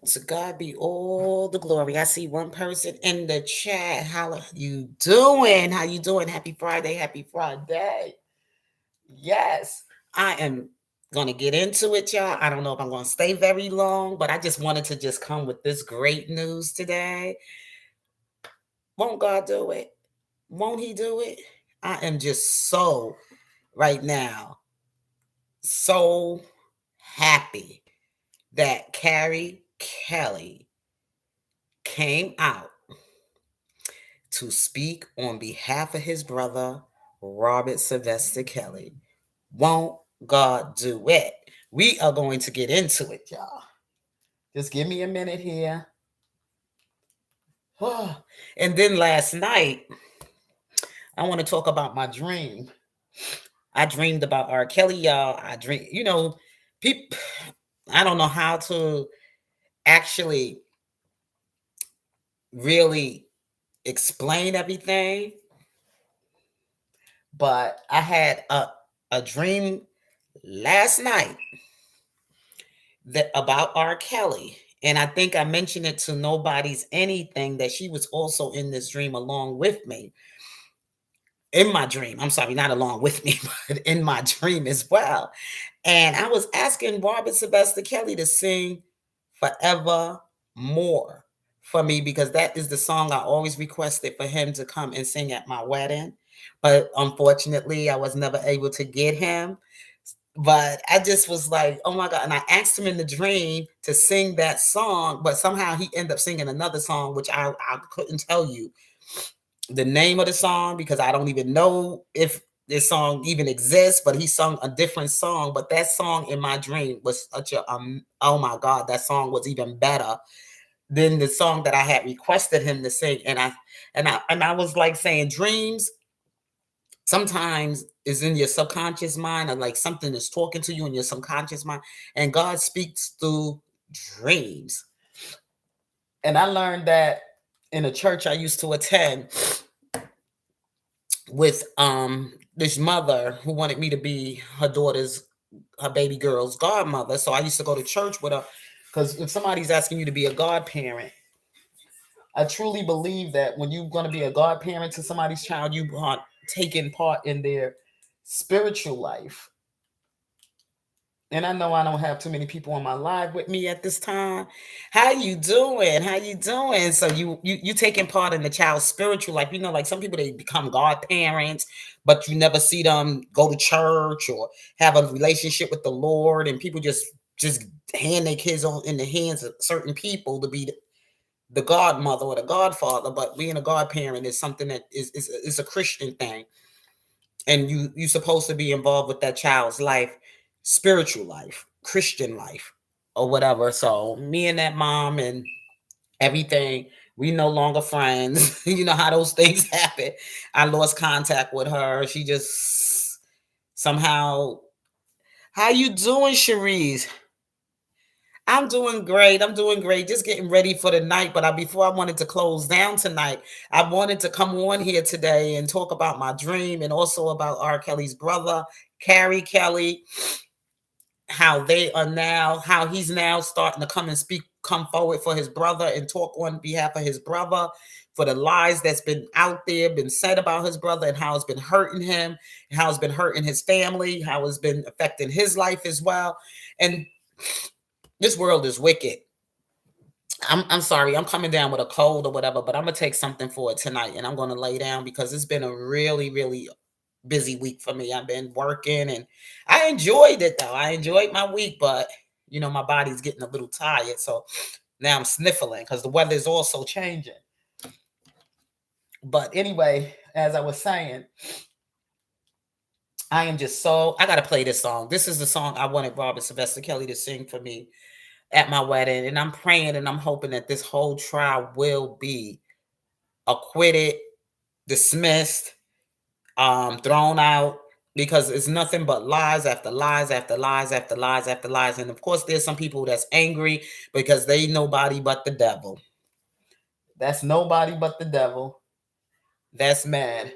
To God be all the glory. I see one person in the chat. How you doing? How you doing? Happy Friday. Happy Friday. Yes. I am going to get into it, y'all. I don't know if I'm going to stay very long, but I just wanted to just come with this great news today. Won't God do it? Won't he do it? I am just so right now so happy that Carrie Kelly came out to speak on behalf of his brother, Robert Sylvester Kelly. Won't God do it? We are going to get into it, y'all. Just give me a minute here. And then last night, I want to talk about my dream. I dreamed about R. Kelly, y'all. I dream, people, I don't know how to actually really explain everything, but I had a dream last night that about R. Kelly. And I think I mentioned it to Nobody's Anything that she was also in this dream along with me. In my dream. I'm sorry, not along with me, but in my dream as well. And I was asking Robert Sylvester Kelly to sing Forever More for me because that is the song I always requested for him to come and sing at my wedding. But unfortunately, I was never able to get him. But I just was like, oh my God. And I asked him in the dream to sing that song, but somehow he ended up singing another song, which I couldn't tell you the name of the song because I don't even know if this song even exists, but he sung a different song. But that song in my dream was such a oh my God, that song was even better than the song that I had requested him to sing. And I was like saying dreams sometimes is in your subconscious mind, or like something is talking to you in your subconscious mind, and God speaks through dreams. And I learned that in a church I used to attend with this mother who wanted me to be her baby girl's godmother. So I used to go to church with her because if somebody's asking you to be a godparent, I truly believe that when you're going to be a godparent to somebody's child, you are taking part in their spiritual life. And I know I don't have too many people in my life with me at this time. How you doing? How you doing? So you taking part in the child's spiritual life. Like some people they become godparents, but you never see them go to church or have a relationship with the Lord. And people just hand their kids on in the hands of certain people to be the godmother or the godfather. But being a godparent is something that is a Christian thing, and you're supposed to be involved with that child's life, spiritual life, Christian life, or whatever. So me and that mom and everything, we no longer friends. You know how those things happen. I lost contact with her. She just somehow. How you doing, Cherise? I'm doing great. I'm doing great. Just getting ready for the night. But before I wanted to close down tonight, I wanted to come on here today and talk about my dream and also about R. Kelly's brother, Carrie Kelly, how he's now starting to come forward for his brother and talk on behalf of his brother for the lies that's been out there, been said about his brother and how it's been hurting him, how it's been hurting his family, how it's been affecting his life as well. And this world is wicked. I'm sorry, I'm coming down with a cold or whatever, but I'm gonna take something for it tonight and I'm gonna lay down because it's been a really, really busy week for me. I've been working and I enjoyed it though. I enjoyed my week, but my body's getting a little tired. So now I'm sniffling because the weather is also changing. But anyway, as I was saying, I gotta play this song. This is the song I wanted Robert Sylvester Kelly to sing for me at my wedding. And I'm praying and I'm hoping that this whole trial will be acquitted, dismissed, thrown out, because it's nothing but lies after lies after lies after lies after lies. And of course, there's some people that's angry because they nobody but the devil. That's nobody but the devil. That's mad.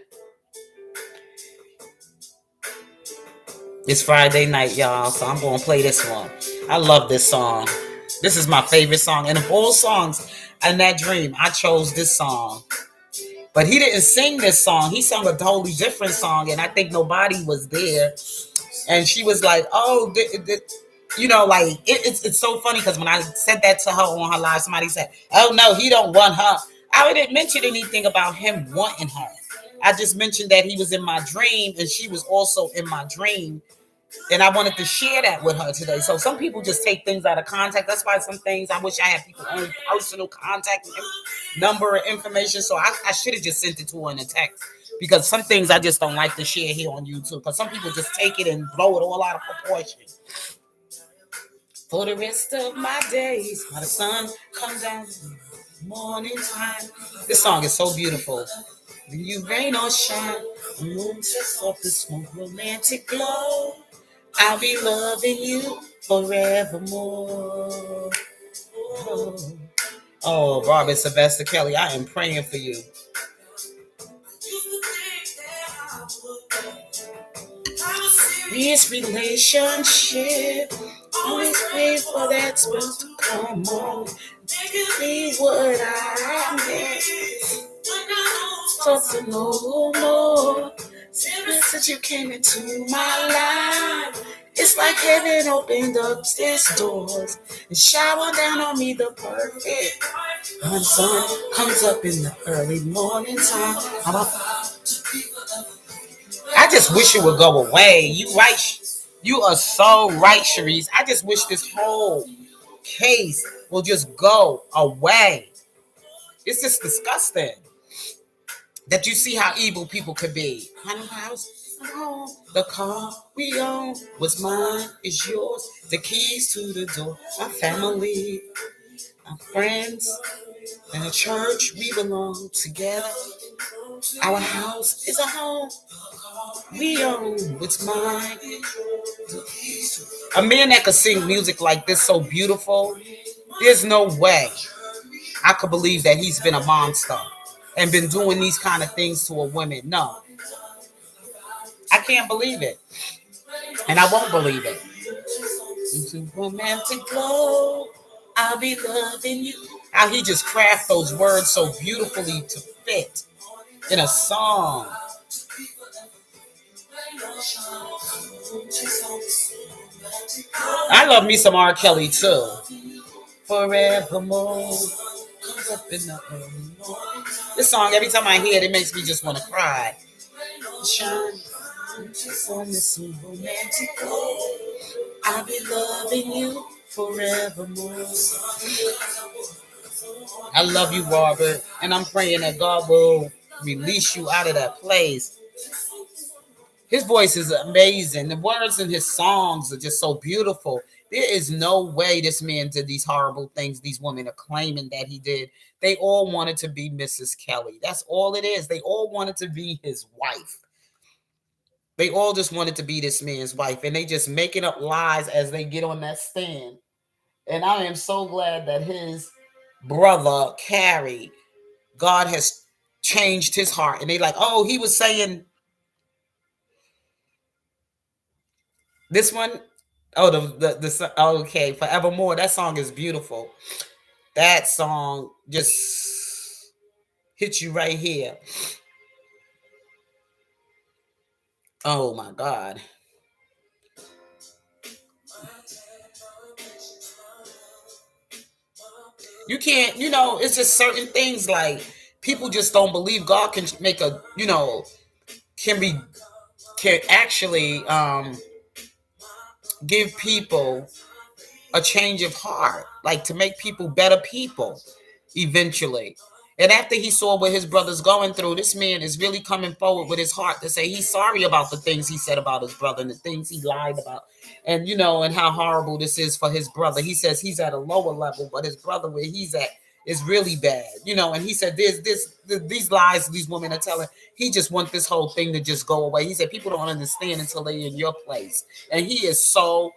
It's Friday night, y'all, so I'm gonna play this one. I love this song. This is my favorite song. And of all songs in that dream, I chose this song. But he didn't sing this song. He sung a totally different song, and I think nobody was there. And she was like, "Oh, like it's so funny because when I said that to her on her live, somebody said, "Oh no, he don't want her." I didn't mention anything about him wanting her. I just mentioned that he was in my dream, and she was also in my dream, and I wanted to share that with her today. So some people just take things out of context. That's why some things I wish I had people own personal contact number and information. So I should have just sent it to her in a text because some things I just don't like to share here on YouTube because some people just take it and blow it all out of proportion. For the rest of my days, while the sun comes down, morning time. This song is so beautiful. When you rain or shine, the moon sets off this one romantic glow. I'll be loving you forevermore. Oh, Robert Sylvester Kelly, I am praying for you. This relationship, always wait for that spell to come on. Be what I need. So no more. Since you came into my life, it's like heaven opened up its doors and showered down on me the perfect. When the sun comes up in the early morning time, I just wish it would go away. You right. You are so right, Sharice. I just wish this whole case will just go away. It's just disgusting that you see how evil people could be. Honey house, home, the car we own was mine, is yours. The keys to the door, our family, our friends, and the church we belong together. Our house is a home we own, it's mine. A man that could sing music like this so beautiful, there's no way I could believe that he's been a monster and been doing these kind of things to a woman. No, I can't believe it, and I won't believe it. Into romantic glow, I'll be loving you. How he just craft those words so beautifully to fit in a song. I love me some R. Kelly too. Forevermore. Up in the this song, every time I hear it, it makes me just want to cry. Shine on this romantic glow. I'll be loving you forevermore. I love you, Robert, and I'm praying that God will release you out of that place. His voice is amazing. The words in his songs are just so beautiful. There is no way this man did these horrible things these women are claiming that he did. They all wanted to be Mrs. Kelly. That's all it is. They all wanted to be his wife. They all just wanted to be this man's wife. And they just making up lies as they get on that stand. And I am so glad that his brother, Carrie, God has changed his heart. And they like, oh, he was saying this one. Oh, the okay, Forevermore. That song is beautiful. That song just hits you right here. Oh my God. You can't, it's just certain things like people just don't believe God can make can actually give people a change of heart, like to make people better people eventually. And after he saw what his brother's going through, this man is really coming forward with his heart to say he's sorry about the things he said about his brother and the things he lied about. And, and how horrible this is for his brother. He says he's at a lower level, but his brother where he's at is really bad, and he said these lies these women are telling, he just wants this whole thing to just go away. He said people don't understand until they're in your place. And he is so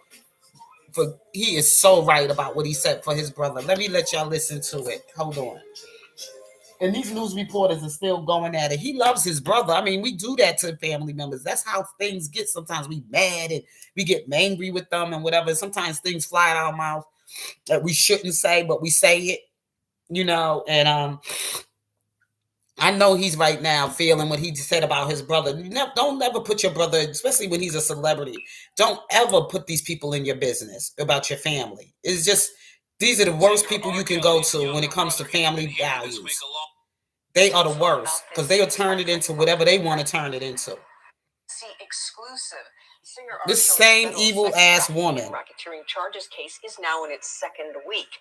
right about what he said for his brother. Let me let y'all listen to it. Hold on. And these news reporters are still going at it. He loves his brother. I mean, we do that to family members. That's how things get. Sometimes we mad and we get angry with them and whatever. Sometimes things fly out of our mouth. that we shouldn't say, but we say it, and I know he's right now feeling what he said about his brother. Don't ever put your brother, especially when he's a celebrity, don't ever put these people in your business about your family. It's just, these are the worst people you can go to when it comes to family values. They are the worst because they'll turn it into whatever they want to turn it into. This same evil ass woman. Racketeering charges case is now in its second week.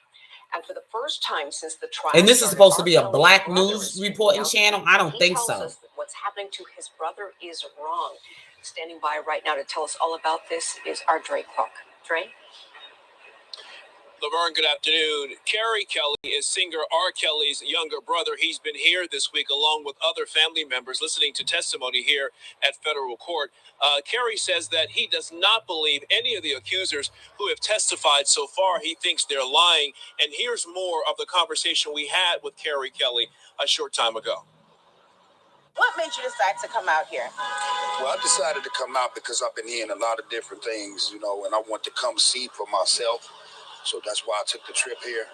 And for the first time since the trial, and this is supposed to be a black news reporting channel? I don't think so. What's happening to his brother is wrong. Standing by right now to tell us all about this is our Dre Clark. Dre? Laverne, good afternoon. Kerry Kelly is singer R. Kelly's younger brother. He's been here this week along with other family members listening to testimony here at federal court. Kerry says that he does not believe any of the accusers who have testified so far. He thinks they're lying. And here's more of the conversation we had with Kerry Kelly a short time ago. What made you decide to come out here? Well, I decided to come out because I've been hearing a lot of different things, and I want to come see for myself. So that's why I took the trip here.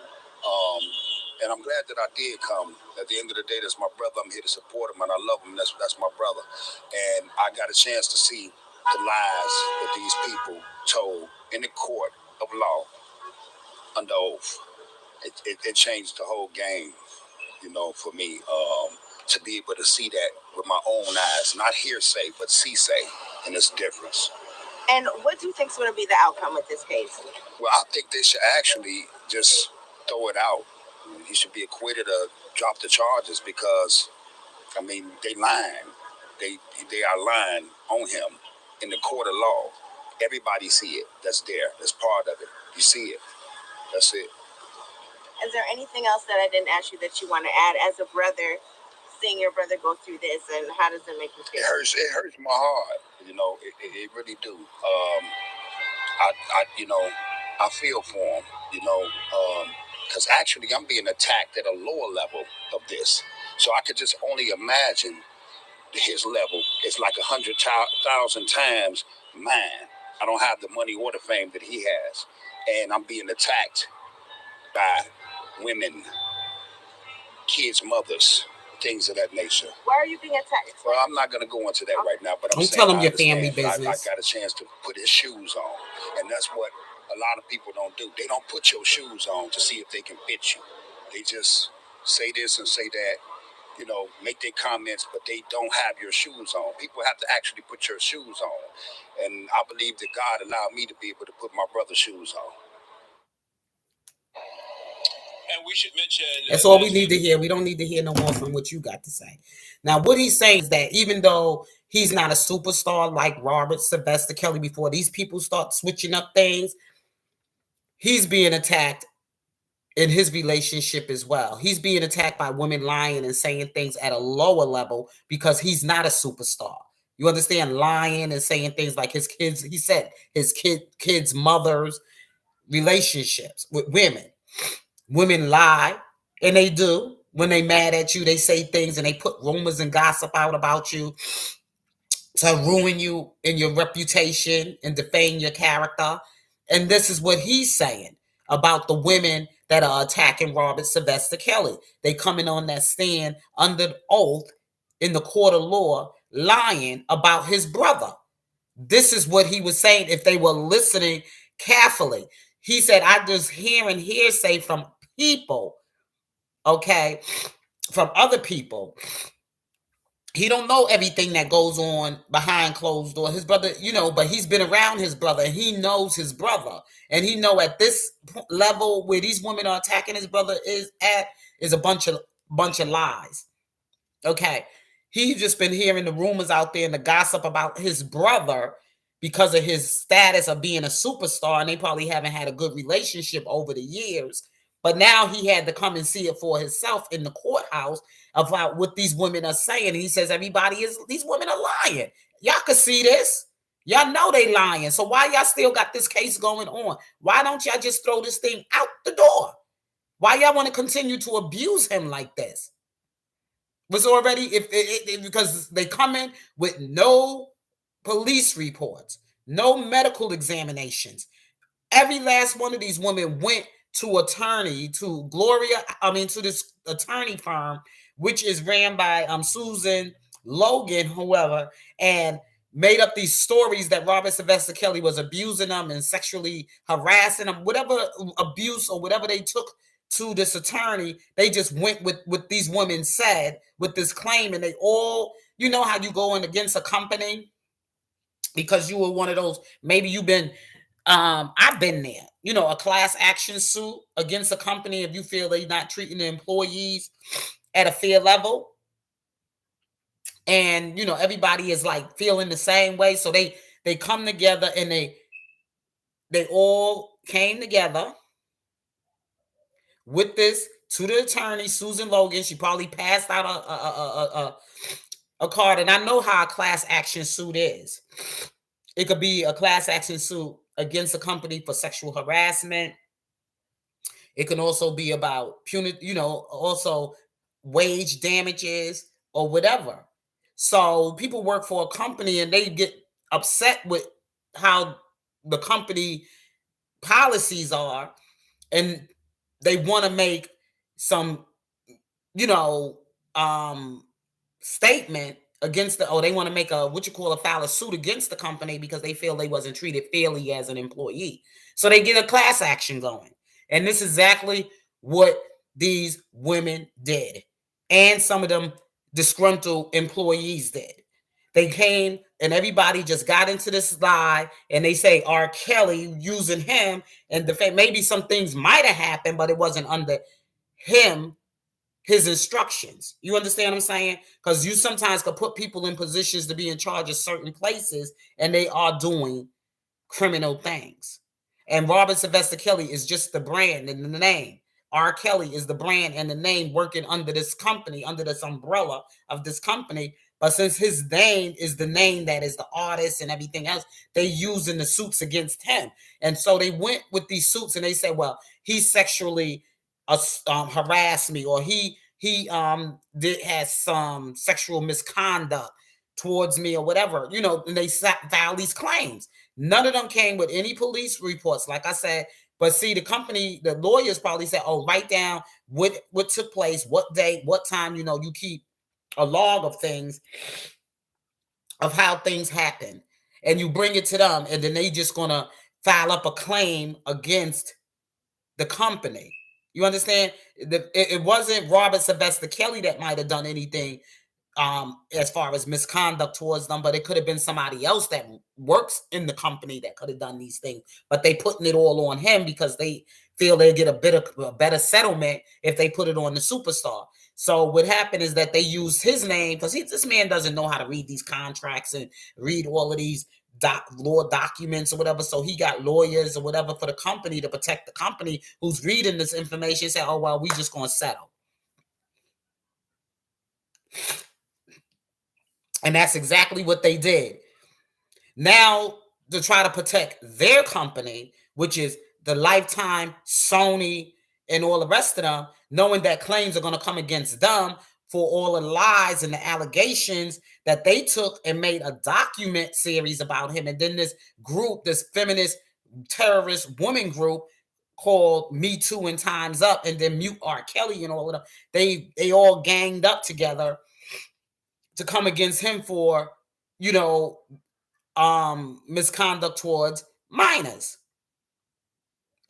And I'm glad that I did come. At the end of the day, that's my brother. I'm here to support him, and I love him. That's my brother. And I got a chance to see the lies that these people told in the court of law under oath. It changed the whole game, for me. To be able to see that with my own eyes, not hearsay, but see-say, and it's difference. And what do you think is going to be the outcome of this case? Well, I think they should actually just throw it out. He should be acquitted or drop the charges because, they lying. They are lying on him in the court of law. Everybody see it. That's there. That's part of it. You see it. That's it. Is there anything else that I didn't ask you that you want to add as a brother, seeing your brother go through this, and how does it make you feel? It hurts my heart. It really do. I feel for him, because actually I'm being attacked at a lower level of this. So I could just only imagine his level. It's like 100,000 times mine. I don't have the money or the fame that he has. And I'm being attacked by women, kids, mothers, things of that nature. Why are you being attacked? Well, I'm not going to go into that right now, but I'm Don't saying tell him your family business. I got a chance to put his shoes on, and that's what a lot of people don't do. They don't put your shoes on to see if they can fit you. They just say this and say that, make their comments, but they don't have your shoes on. People have to actually put your shoes on, and I believe that God allowed me to be able to put my brother's shoes on. And we should mention... That's all we need to hear. We don't need to hear no more from what you got to say. Now, what he's saying is that even though he's not a superstar like Robert Sylvester Kelly before these people start switching up things, he's being attacked in his relationship as well. He's being attacked by women lying and saying things at a lower level because he's not a superstar. You understand? Lying and saying things like his kids, he said his kids' mothers' relationships with women. Women lie, and they do. When they mad at you, they say things and they put rumors and gossip out about you to ruin you in your reputation and defame your character. And this is what he's saying about the women that are attacking Robert Sylvester Kelly. They coming on that stand under oath in the court of law, lying about his brother. This is what he was saying if they were listening carefully. He said, I just hearing hearsay from people, okay, from other people. He don't know everything that goes on behind closed door. His brother, but he's been around his brother. And he knows his brother. And he know at this level where these women are attacking his brother is a bunch of lies. Okay. He's just been hearing the rumors out there and the gossip about his brother because of his status of being a superstar. And they probably haven't had a good relationship over the years. But now he had to come and see it for himself in the courthouse about what these women are saying. And he says, these women are lying. Y'all can see this. Y'all know they lying. So why y'all still got this case going on? Why don't y'all just throw this thing out the door? Why y'all want to continue to abuse him like this? Was already, because they come in with no police reports, no medical examinations, Every last one of these women went to attorney, to to this attorney firm, which is ran by Susan Logan, whoever, and made up these stories that Robert Sylvester Kelly was abusing them and sexually harassing them, whatever abuse or whatever they took to this attorney. They just went with what these women said with this claim, and they all, you know how you go in against a company because you were one of those, maybe you've been I've been there, you know, a class action suit against a company if you feel they're not treating the employees at a fair level. And you know, everybody is like feeling the same way. So they come together, and they all came together with this to the attorney, Susan Logan. She probably passed out a card. And I know how a class action suit is. It could be a class action suit against a company for sexual harassment. It can also be about punitive, you know, also wage damages or whatever. So people work for a company and they get upset with how the company policies are, and they want to make some, you know, statement against they want to make a, what you call, a file a suit against the company because they feel they wasn't treated fairly as an employee. So they get a class action going. And this is exactly what these women did. And some of them disgruntled employees did. They came and everybody just got into this lie, and they say R. Kelly using him, and the fact maybe some things might have happened, but it wasn't under him, his instructions. You understand what I'm saying? Because you sometimes could put people in positions to be in charge of certain places, and they are doing criminal things. And Robert Sylvester Kelly is just the brand and the name. R. Kelly is the brand and the name working under this company, under this umbrella of this company. But since his name is the name that is the artist and everything else, they using the suits against him. And so they went with these suits and they said, well, he sexually harassed me, or he has some sexual misconduct towards me or whatever, you know, and they filed these claims. None of them came with any police reports, like I said. But see, the company, the lawyers probably said, oh, write down what took place, what day, what time, you know, you keep a log of things, of how things happen, and you bring it to them, and then they just gonna file up a claim against the company. You understand? It wasn't Robert Sylvester Kelly that might have done anything as far as misconduct towards them, but it could have been somebody else that works in the company that could have done these things. But they putting it all on him because they feel they get a better settlement if they put it on the superstar. So what happened is that they used his name because this man doesn't know how to read these contracts and read all of these law documents or whatever. So he got lawyers or whatever for the company to protect the company who's reading this information and say, oh, well, we just going to settle. And that's exactly what they did. Now, to try to protect their company, which is the Lifetime, Sony, and all the rest of them, knowing that claims are going to come against them for all the lies and the allegations that they took and made a document series about him. And then this group, this feminist terrorist woman group called Me Too and Time's Up, and then Mute R. Kelly and all of them, they all ganged up together to come against him for, you know, misconduct towards minors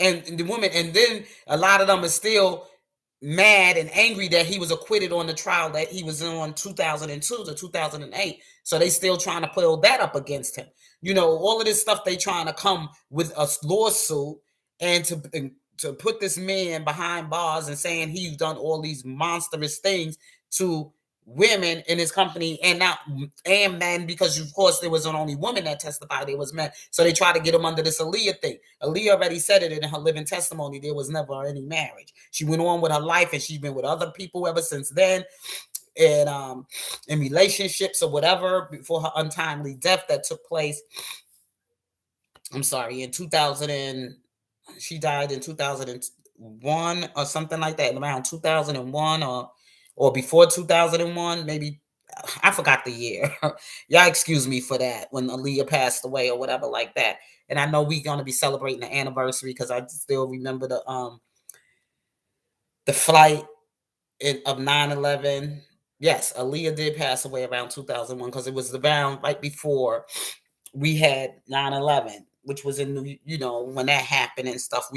and the women. And then a lot of them are still mad and angry that he was acquitted on the trial that he was in 2002 to 2008. So they still trying to put that up against him. You know, all of this stuff, they trying to come with a lawsuit and to put this man behind bars and saying he's done all these monstrous things to women in his company and men, because of course there was an only woman that testified, there was men. So they tried to get him under this Aaliyah thing. Aaliyah already said it in her living testimony, there was never any marriage. She went on with her life and she's been with other people ever since then, and in relationships or whatever, before her untimely death that took place. I'm sorry, in 2000, she died in 2001 or something like that, around 2001 or before 2001, maybe. I forgot the year. Y'all excuse me for that when Aaliyah passed away or whatever like that. And I know we're gonna be celebrating the anniversary because I still remember the flight of 9/11. Yes, Aaliyah did pass away around 2001 because it was around right before we had 9/11, which was in when that happened and stuff.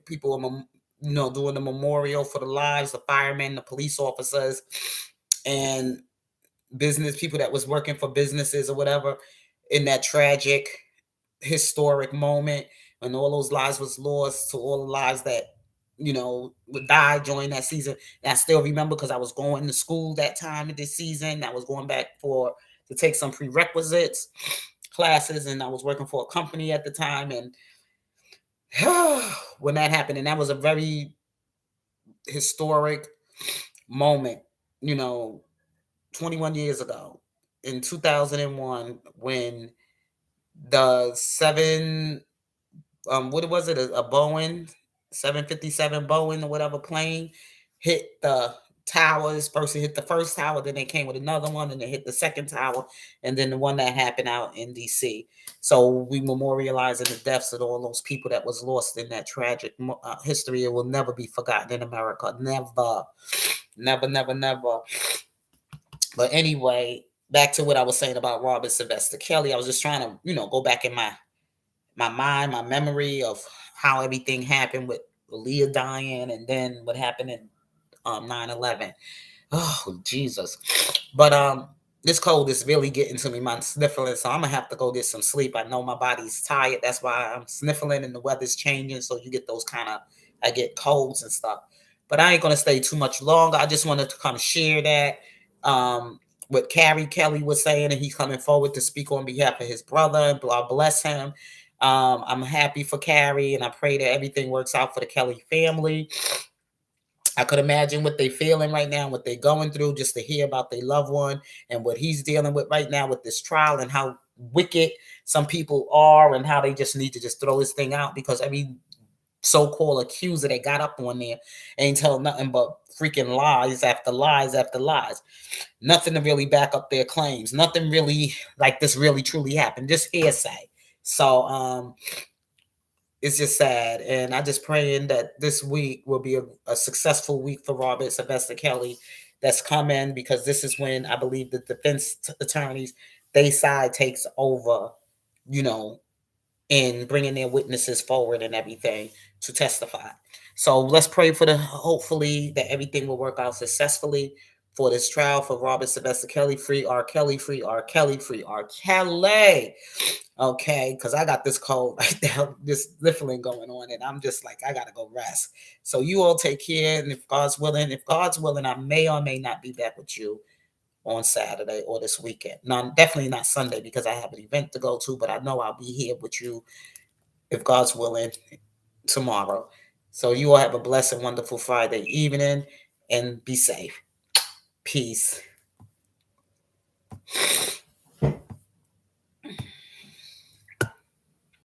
People were doing the memorial for the lives, the firemen, the police officers, and business people that was working for businesses or whatever in that tragic historic moment when all those lives was lost to all the lives that would die during that season. And I still remember because I was going to school that time of this season. I was going back to take some prerequisites classes, and I was working for a company at the time. And when that happened, and that was a very historic moment, 21 years ago in 2001 when the what was it, a Boeing 757 Boeing or whatever plane hit the towers. First it hit the first tower, then they came with another one, and they hit the second tower, and then the one that happened out in DC. So we memorializing the deaths of all those people that was lost in that tragic history. It will never be forgotten in America. Never, never, never, never. But anyway, back to what I was saying about Robert Sylvester Kelly. I was just trying to, go back in my mind, my memory of how everything happened with Leah dying and then what happened in 9/11. Oh, Jesus. But this cold is really getting to me. My sniffling, so I'm gonna have to go get some sleep. I know my body's tired. That's why I'm sniffling and the weather's changing. So you get those I get colds and stuff. But I ain't gonna stay too much longer. I just wanted to kind of share that. What Carrie Kelly was saying, and he's coming forward to speak on behalf of his brother. God bless him. I'm happy for Carrie, and I pray that everything works out for the Kelly family. I could imagine what they're feeling right now, what they're going through, just to hear about their loved one and what he's dealing with right now with this trial and how wicked some people are and how they just need to just throw this thing out because every so-called accuser that got up on there ain't telling nothing but freaking lies after lies after lies. Nothing to really back up their claims. Nothing really like this really truly happened. Just hearsay. So it's just sad. And I just praying that this week will be a successful week for Robert Sylvester Kelly that's coming, because this is when I believe the defense attorneys, they side takes over, in bringing their witnesses forward and everything to testify. So let's pray for hopefully that everything will work out successfully for this trial for Robert Sylvester Kelly. Free R. Kelly, free R. Kelly, free R. Kelly. Okay, because I got this cold right now, this sniffling going on, and I'm just like, I gotta go rest. So you all take care, and if God's willing, I may or may not be back with you on Saturday or this weekend. No, definitely not Sunday because I have an event to go to, but I know I'll be here with you, if God's willing, tomorrow. So you all have a blessed and wonderful Friday evening and be safe. Peace.